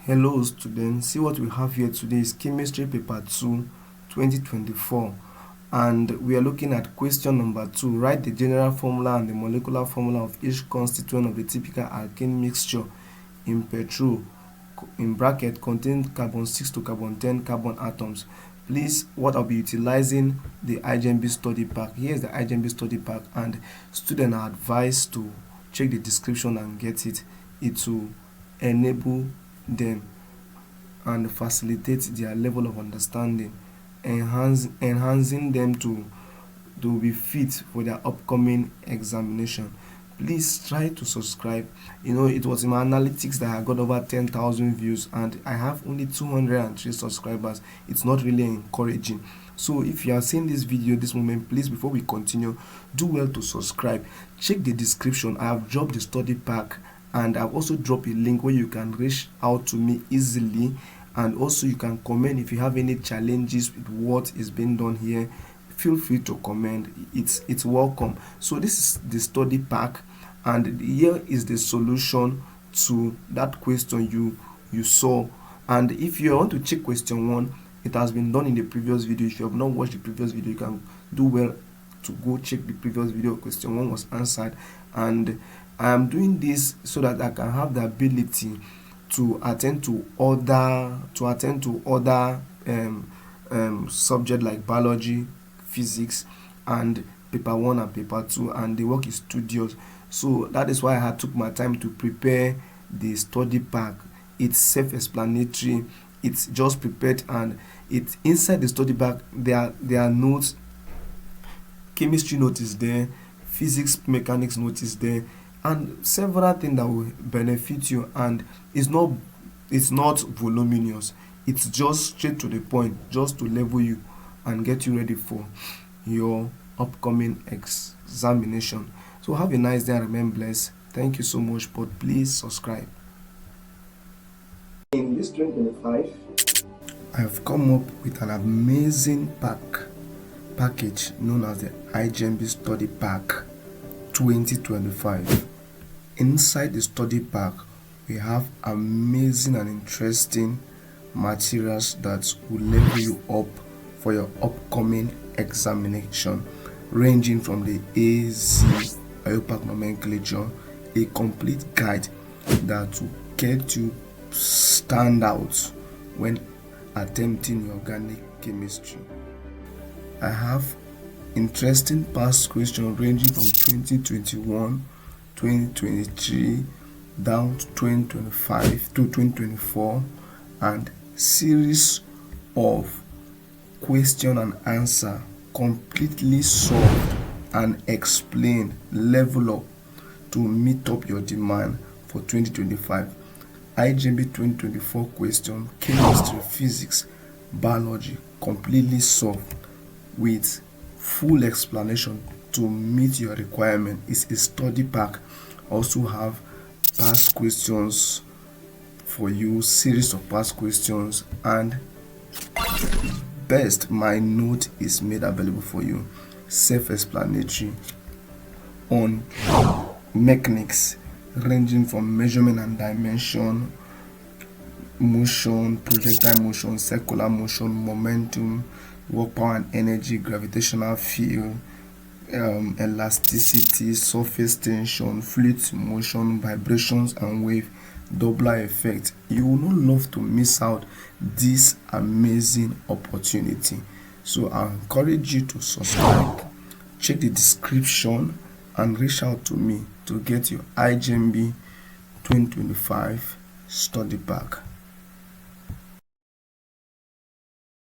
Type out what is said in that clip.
Hello students, see what we have here today is Chemistry Paper 2 2024, and we are looking at question number 2. Write the general formula and the molecular formula of each constituent of the typical alkane mixture in petrol in bracket contain carbon 6 to carbon 10 carbon atoms. Please, what I'll be utilizing the IJMB study pack. Here is the IJMB study pack, and students are advised to check the description and get it. It will enable them and facilitate their level of understanding, enhancing them to be fit for their upcoming examination. Please try to subscribe. It was in my analytics that I got over 10,000 views and I have only 203 subscribers. It's not really encouraging. So if you are seeing this video this moment, please, before we continue, do well to subscribe. Check the description. I have dropped the study pack, and I've also dropped a link where you can reach out to me easily, and also you can comment if you have any challenges with what is being done here. Feel free to comment. It's welcome. So this is the study pack, and here is the solution to that question you saw. And if you want to check question 1, it has been done in the previous video. If you have not watched the previous video, you can do well to go check the previous video. Question 1 was answered, and I am doing this so that I can have the ability to attend to other subjects like biology, physics, and paper 1 and paper 2, and the work is studious. So that is why I had took my time to prepare the study pack. It's self-explanatory. It's just prepared, and it's inside the study pack. There are notes. Chemistry note is there, physics mechanics note is there, and several things that will benefit you. And it's not voluminous. It's just straight to the point, just to level you and get you ready for your upcoming examination. So have a nice day and remain blessed. Thank you so much, but please subscribe. In this 2025, I have come up with an amazing package known as the IJMB Study Pack 2025. Inside the study pack, we have amazing and interesting materials that will level you up for your upcoming examination, ranging from the AZ IUPAC nomenclature, a complete guide that will get you stand out when attempting organic chemistry. I have interesting past questions ranging from 2021, 2023 down to 2025 to 2024, and series of question and answer completely solved and explained, level up to meet up your demand for 2025. IJMB 2024 question, chemistry, physics, biology, completely solved with full explanation to meet your requirement. It's a study pack. Also have past questions for you, series of past questions, and best, my note is made available for you, self-explanatory on mechanics ranging from measurement and dimension, motion, projectile motion, circular motion, momentum, work power and energy, gravitational field, elasticity, surface tension, fluid motion, vibrations and wave, Doppler effect. You will not love to miss out this amazing opportunity. So I encourage you to subscribe, check the description, and reach out to me to get your IJMB 2025 study pack.